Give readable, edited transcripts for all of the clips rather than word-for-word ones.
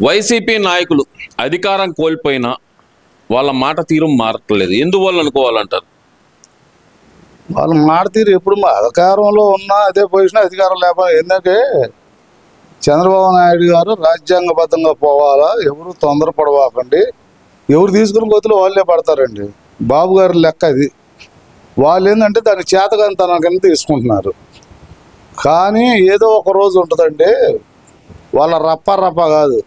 YCP నాయకులు అధికారం కోల్పోయినా వాళ్ళ మాట తీరు మారట్లేదు. ఎందువల్ల అనుకోవాలంటారు? వాళ్ళ మాట తీరు ఎప్పుడు అధికారంలో ఉన్నా అదే పొజిషన్, అధికారం లేకపోతే. ఎందుకంటే చంద్రబాబు నాయుడు గారు రాజ్యాంగబద్ధంగా పోవాలా, ఎవరు తొందరపడవాకండి, ఎవరు తీసుకుని గొత్తులు వాళ్ళే పడతారండి. బాబు గారి లెక్క అది. వాళ్ళు ఏంటంటే దాన్ని చేతగానితనం కింద తీసుకుంటున్నారు. కానీ ఏదో ఒక రోజు ఉంటుందండి, వాళ్ళ రప్ప కాదు,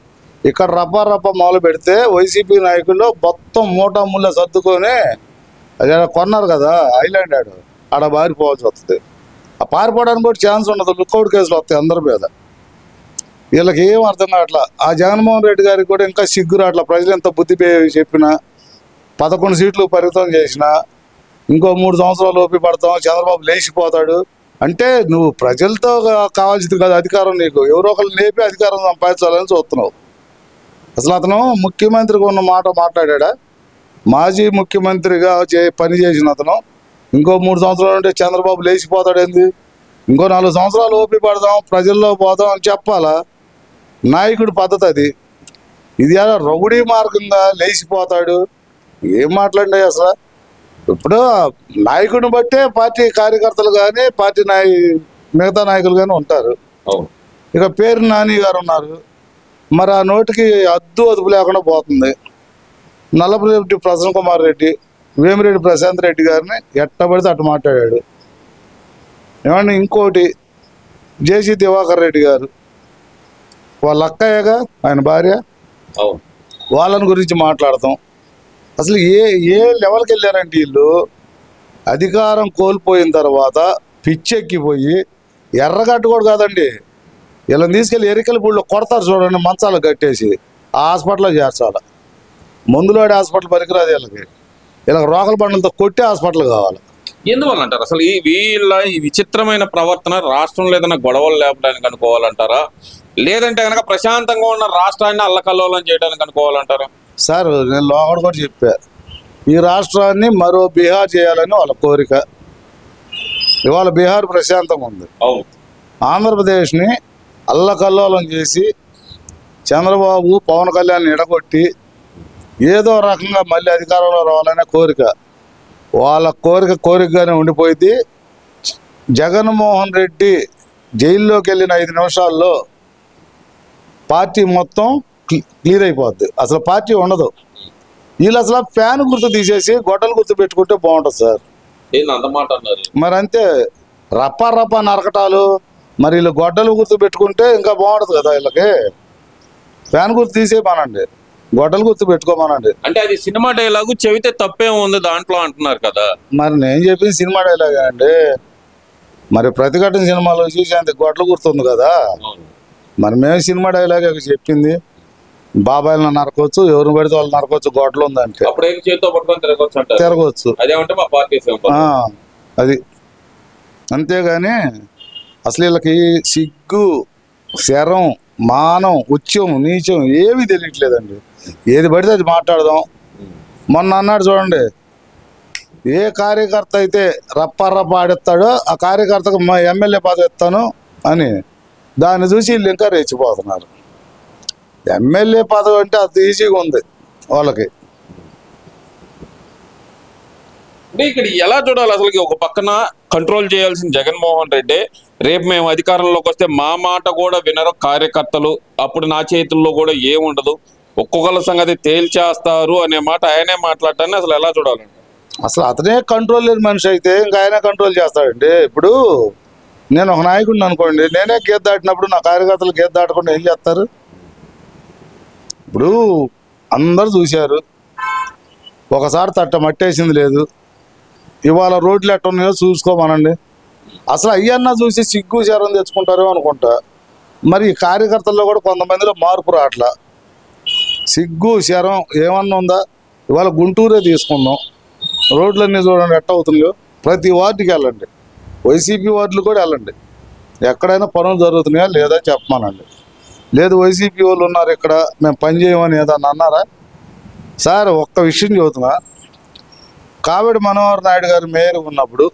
ఇక్కడ రప్ప మొదలు పెడితే వైసీపీ నాయకులు మొత్తం మూటా ముళ్ళ సర్దుకొని అది కొన్నారు కదా ఐలాండ్ ఆడ పారిపోవాల్సి వస్తుంది. ఆ పారిపోవడానికి కూడా ఛాన్స్ ఉండదు, లుక్అవుట్ కేసులు వస్తాయి అందరి మీద. వీళ్ళకి ఏం అర్థం కావట్లా. ఆ జగన్మోహన్ రెడ్డి గారికి కూడా ఇంకా సిగ్గురు అట్లా, ప్రజలు ఎంత బుద్ధి చెప్పినా 11 సీట్లు పరిమితం చేసినా ఇంకో 3 సంవత్సరాలు ఓపి పడతాం, చంద్రబాబు లేచిపోతాడు అంటే నువ్వు ప్రజలతో కావాల్సింది కదా అధికారం. నీకు ఎవరో ఒకరు లేపి అధికారం సంపాదించాలని చూస్తున్నావు. అసలు అతను ముఖ్యమంత్రిగా ఉన్న మాట మాట్లాడా? మాజీ ముఖ్యమంత్రిగా పని చేసిన అతను ఇంకో 3 సంవత్సరాలు ఉంటే చంద్రబాబు లేచిపోతాడేంది? ఇంకో 4 సంవత్సరాలు ఓపి పడదాం, ప్రజల్లో పోదాం అని చెప్పాలా? నాయకుడి పద్ధతి అది. ఇది రౌడీ మార్గంగా లేచిపోతాడు. ఏం మాట్లాడి అసలు? ఇప్పుడు నాయకుడిని బట్టే పార్టీ కార్యకర్తలు కానీ పార్టీ మిగతా నాయకులు కానీ ఉంటారు. ఇక పేరు నాని గారు ఉన్నారు, మరి ఆ నోటికి అదుపు లేకుండా పోతుంది. నల్లపురెడ్డి ప్రసన్న కుమార్ రెడ్డి, వేమిరెడ్డి ప్రశాంత్ రెడ్డి గారిని ఎట్టబడితే అట్టు మాట్లాడాడు. ఏమన్నా ఇంకోటి జేసీ దివాకర్ రెడ్డి గారు, వాళ్ళ అక్కయ్యగా ఆయన భార్య, వాళ్ళని గురించి మాట్లాడతాం. అసలు ఏ లెవెల్కి వెళ్ళారంటే వీళ్ళు అధికారం కోల్పోయిన తర్వాత పిచ్చెక్కిపోయి, ఎర్రగట్టు కూడా కాదండి, వీళ్ళని తీసుకెళ్ళి ఎరికల పూడిలో కొడతారు చూడండి, మంచాలు కట్టేసి ఆ హాస్పిటల్లో చేర్చాలి. మందులోడి హాస్పిటల్ పనికిరాదు వీళ్ళకి రోకల బండలతో కొట్టే హాస్పిటల్ కావాలి. ఎందువల్ల అంటారు అసలు వీళ్ళ ఈ విచిత్రమైన ప్రవర్తన రాష్ట్రంలో ఏదైనా గొడవలు లేపడానికి అనుకోవాలంటారా, లేదంటే కనుక ప్రశాంతంగా ఉన్న రాష్ట్రాన్ని అల్లకల్లోలం చేయడానికి అనుకోవాలంటారా? సార్ నేను లోకడ కూడా చెప్పా, ఈ రాష్ట్రాన్ని మరో బీహార్ చేయాలని వాళ్ళ కోరిక. ఇవాళ బీహార్ ప్రశాంతంగా ఉంది, ఆంధ్రప్రదేశ్ని అల్లకల్లోలం చేసి చంద్రబాబు పవన్ కళ్యాణ్ ఎడగొట్టి ఏదో రకంగా మళ్ళీ అధికారంలో రావాలనే కోరిక. వాళ్ళ కోరికగానే ఉండిపోయింది. జగన్మోహన్ రెడ్డి జైల్లోకి వెళ్ళిన 5 నిమిషాల్లో పార్టీ మొత్తం క్లియర్ అయిపోద్ది, అసలు పార్టీ ఉండదు. వీళ్ళు అసలు ఫ్యాన్ గుర్తు తీసేసి గొడ్డలు గుర్తు పెట్టుకుంటే బాగుంటుంది సార్. మరి అంతే, రప్ప నరకటాలు. మరి వీళ్ళు గొడ్డలు గుర్తు పెట్టుకుంటే ఇంకా బాగుంటుంది కదా. వీళ్ళకి ఫ్యాన్ గుర్తు తీసేయమనండి, గొడ్డలు గుర్తు పెట్టుకోమనండి. అంటే అది సినిమా డైలాగు, చెబితే తప్పేం ఉంది దాంట్లో అంటున్నారు కదా. మరి నేను చెప్పింది సినిమా డైలాగ్ అండి. మరి ప్రతిఘటన సినిమాలో చూసేంత గొడ్డలు గుర్తుంది కదా. మరి మేము సినిమా డైలాగ్ చెప్పింది, బాబాయిలను నరకొచ్చు, ఎవరిని పడితే వాళ్ళు నరకొచ్చు, గొడ్డలు ఉందంటే తిరగవచ్చు. అది అంతేగాని అసలు వీళ్ళకి సిగ్గు, శరం, మానం, ఉచ్యం, నీచం ఏమీ తెలియట్లేదండి. ఏది పడితే అది మాట్లాడదాం. మొన్న అన్నాడు చూడండి, ఏ కార్యకర్త అయితే రప్ప ఆడిస్తాడో ఆ కార్యకర్తకు మా ఎమ్మెల్యే పదవి ఇస్తాను అని, దాన్ని చూసి వీళ్ళు ఇంకా రెచ్చిపోతున్నారు. ఎమ్మెల్యే పదవి అంటే అంత ఈజీగా ఉంది వాళ్ళకి. అంటే ఇక్కడ ఎలా చూడాలి అసలు? ఒక పక్కన కంట్రోల్ చేయాల్సిన జగన్మోహన్ రెడ్డి, రేపు మేము అధికారంలోకి వస్తే మా మాట కూడా వినరు కార్యకర్తలు, అప్పుడు నా చేతుల్లో కూడా ఏముండదు, ఒక్కొక్కళ్ళ సంగతి తేల్చేస్తారు అనే మాట ఆయనే మాట్లాడటాన్ని అసలు ఎలా చూడాలండి? అసలు అతనే కంట్రోల్ లేని మనిషి అయితే ఇంకా ఆయన కంట్రోల్ చేస్తాడండి. ఇప్పుడు నేను ఒక నాయకుడిని అనుకోండి, నేనే గేట్ దాటినప్పుడు నా కార్యకర్తలు గేట్ దాటకుండా ఏం చేస్తారు? ఇప్పుడు అందరు చూశారు, ఒకసారి తట్ట మట్టేసింది లేదు, ఇవాళ రోడ్లు ఎట్ట ఉన్నాయో చూసుకోమనండి. అసలు అయ్యన్నా చూసి సిగ్గు శరం తెచ్చుకుంటారో అనుకుంటా. మరి కార్యకర్తల్లో కూడా కొంతమందిలో మార్పు రావట్లా. సిగ్గు శరం ఏమన్నా ఉందా? ఇవాళ గుంటూరే తీసుకుందాం, రోడ్లన్నీ చూడండి ఎట్ట అవుతున్నాయో. ప్రతి వార్డుకి వెళ్ళండి, వైసీపీ వార్డులు కూడా వెళ్ళండి, ఎక్కడైనా పనులు జరుగుతున్నాయా లేదా చెప్పమానండి. లేదు వైసీపీ వాళ్ళు ఉన్నారు ఇక్కడ, మేము పని చేయమని ఏదన్నా అన్నారా? సార్ ఒక్క విషయం చెబుతున్నా, కావేడి మనోహర్ నాయుడు గారు మేయర్ ఉన్నప్పుడు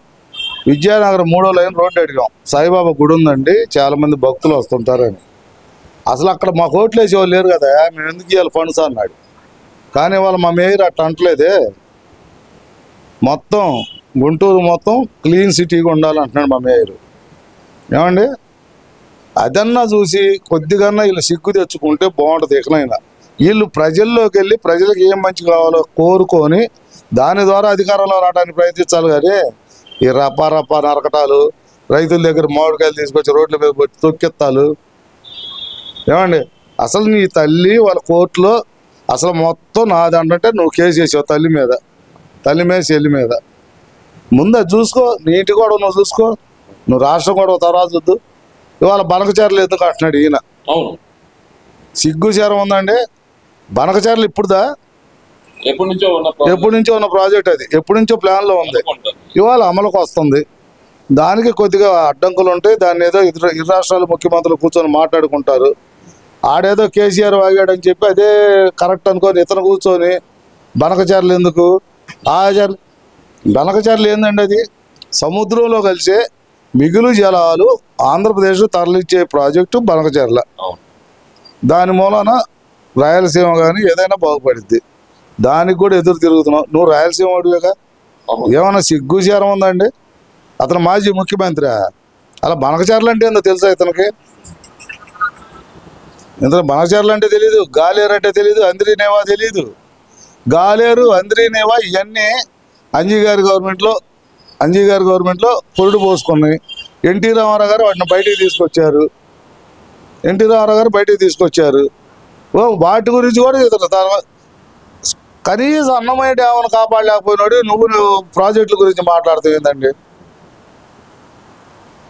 విద్యానగర్ 3వ లైన్ రోడ్డు అడిగాం, సాయిబాబా గుడి ఉందండి చాలామంది భక్తులు వస్తుంటారని. అసలు అక్కడ మాకు ఓట్లు వేసేవాళ్ళు లేరు కదా, మేము ఎందుకు ఇవ్వాలి ఫండ్స్ అన్నాడు. కానీ వాళ్ళ మా మేయర్ అట్లా అంటలేదే, మొత్తం గుంటూరు మొత్తం క్లీన్ సిటీగా ఉండాలంటున్నాడు మా మేయర్. ఏమండి, అదన్నా చూసి కొద్దిగా వీళ్ళు సిగ్గు తెచ్చుకుంటే బాగుంటుంది. ఎక్కడైనా వీళ్ళు ప్రజల్లోకి వెళ్ళి ప్రజలకు ఏం మంచి కావాలో కోరుకొని దాని ద్వారా అధికారంలో రావడానికి ప్రయత్నించాలి. కానీ ఈ రప్ప నరకటాలు, రైతుల దగ్గర మామిడికాయలు తీసుకొచ్చి రోడ్ల మీద పెట్టి తొక్కెత్తాలు. ఏమండి, అసలు నీ తల్లి వాళ్ళ కోర్టులో అసలు మొత్తం నాదంటే నువ్వు కేసు వేసావు తల్లి మీద చెల్లి మీద. ముందు అది చూసుకో, నీటి కూడా నువ్వు చూసుకో, నువ్వు రాష్ట్రం కూడా తర్వాత చూద్దు. ఇవాళ బనకచర్లు ఎందుకు అంటున్నాడు ఈయన. అవును, సిగ్గు చేరం ఉందండి. బనకచర్లు ఇప్పుడుదా, ఎప్పటి నుంచో ఉన్న ప్రాజెక్ట్, అది ఎప్పటి నుంచో ప్లాన్లో ఉంది, ఇవాళ అమలుకు వస్తుంది. దానికి కొద్దిగా అడ్డంకులు ఉంటాయి. దాన్ని ఏదో ఇరు రాష్ట్రాల ముఖ్యమంత్రులు కూర్చొని మాట్లాడుకుంటారు. ఆడేదో కేసీఆర్ వాగాడని చెప్పి అదే కరెక్ట్ అనుకొని ఇతను కూర్చొని బనకచర్లు ఎందుకు, బనకచర్లు ఏందండి, అది సముద్రంలో కలిసే మిగులు జలాలు ఆంధ్రప్రదేశ్ తరలించే ప్రాజెక్టు బనకచర్ల. దాని మూలన రాయలసీమ కానీ ఏదైనా బాగుపడుద్ది. దానికి కూడా ఎదురు తిరుగుతున్నావు. నువ్వు రాయలసీమ వాడివేగా, ఏమన్నా సిగ్గు చేరం ఉందండి. అతను మాజీ ముఖ్యమంత్రి. అలా బనకచర్లు అంటే ఏందో తెలుసా ఇతనికి? ఇంత బనకచర్లు అంటే తెలీదు, గాలేరు అంటే తెలీదు, అంద్రీనేవా తెలీదు. గాలేరు, అంద్రీనేవా ఇవన్నీ అంజీ గారి గవర్నమెంట్లో పొరుడు పోసుకున్నాయి. ఎన్టీ రామారావు గారు వాటిని బయటికి తీసుకొచ్చారు. వాటి గురించి కూడా ఇతను కనీసం అన్నమయ్య డ్యామ్ను కాపాడలేకపోయినాడు. నువ్వు ప్రాజెక్టుల గురించి మాట్లాడుతావు ఏంటండి?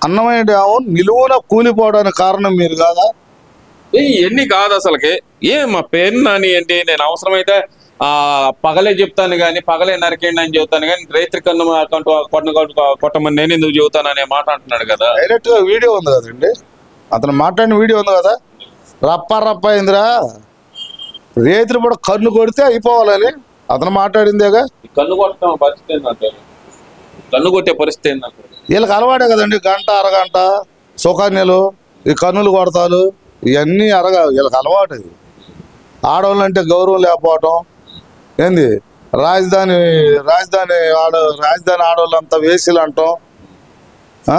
అన్నమయ్య డ్యాము నిలువున కూలిపోవడానికి కారణం మీరు కాదా? ఇవన్నీ కాదు అసలుకి. మా పేరు నాని ఏంటి, నేను అవసరమైతే పగలే చెప్తాను కానీ పగలే నరికేయండి అని చెబుతాను కానీ రైతు కన్ను కొట్టమని నేను ఎందుకు చెబుతాను అనే మాట అంటున్నాడు కదా. డైరెక్ట్ గా వీడియో ఉంది కదండి, అతను మాట్లాడిన వీడియో ఉంది కదా. రప్ప అయిందిరా, రైతులు కూడా కన్ను కొడితే అయిపోవాలని అతను మాట్లాడిందేగా. కన్ను కొట్టడం పరిస్థితి ఏంటంటారు? కన్ను కొట్టే పరిస్థితి ఏంటంటారు? వీళ్ళకి అలవాటే కదండి, గంట అరగంట సుకన్యలు, ఈ కన్నులు కొడతాలు, ఇవన్నీ వీళ్ళకి అలవాటు. ఆడవాళ్ళు అంటే గౌరవం లేకపోవటం ఏంది, రాజధాని ఆడవాళ్ళంతా వేసిలు అంటాం. ఆ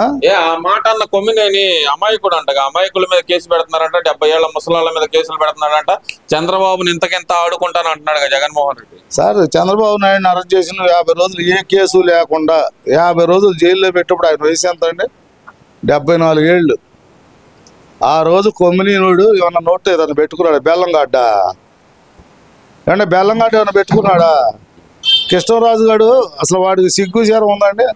మాట అన్న కొమ్మినేని అమాయకుడు అంటగా, అమాయకుల మీద కేసు పెడుతున్నారంట, 70 ఏళ్ల ముసలాళ్ళ మీద కేసులు పెడుతున్నాడంట. చంద్రబాబుని ఇంతకింత ఆడుకుంటాను అంటున్నాడు జగన్మోహన్ రెడ్డి. సార్, చంద్రబాబు నాయుడుని అరెస్ట్ చేసిన 50 రోజులు ఏ కేసు లేకుండా 50 రోజులు జైల్లో పెట్టినప్పుడు ఆయన వయసు ఎంత అండి? 74 ఏళ్ళు. ఆ రోజు కొమ్మినీనుడు ఏమన్నా నోట్ ఏదన్నా పెట్టుకున్నాడు? బెల్లంగడ్డ ఏమన్నా ఏమన్నా పెట్టుకున్నాడా? కృష్ణరాజు గారు అసలు వాడికి సిగ్గు చేరం ఉందండి?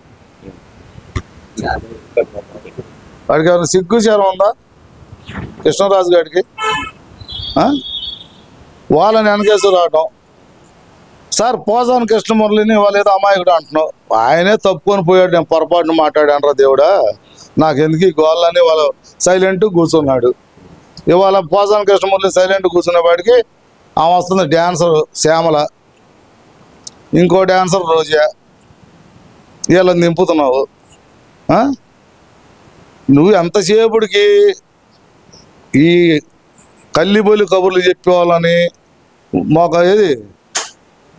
వాడికి ఏమైనా సిగ్గు చేరం ఉందా కృష్ణరాజు గారికి? వాళ్ళని వెనకేసి రావటం. సార్, పోసాని కృష్ణమురళిని వాళ్ళు ఏదో అమాయకుడు అంటున్నావు. ఆయనే తప్పుకొని పోయాడు, నేను పొరపాటును మాట్లాడానరా దేవుడా, నాకెందుకు ఈ గోళ్ళని. వాళ్ళు సైలెంట్ కూర్చున్నాడు. ఇవాళ పోసాని కృష్ణమురళి సైలెంట్ కూర్చునేవాడికి ఆమె వస్తుంది డ్యాన్సర్ శ్యామల, ఇంకో డ్యాన్సర్ రోజా. వీళ్ళని దింపుతున్నావు. నువ్వు ఎంతసేపుడికి ఈ కల్లిబొలి కబుర్లు చెప్పేవాళ్ళని, ఏది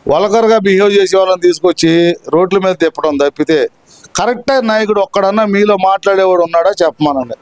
వలకరగా బిహేవ్ చేసే వాళ్ళని తీసుకొచ్చి రోడ్ల మీద తిప్పడం తప్పితే కరెక్ట్ నాయకుడు ఒక్కడన్నా మీలో మాట్లాడేవాడు ఉన్నాడా చెప్పమనండి.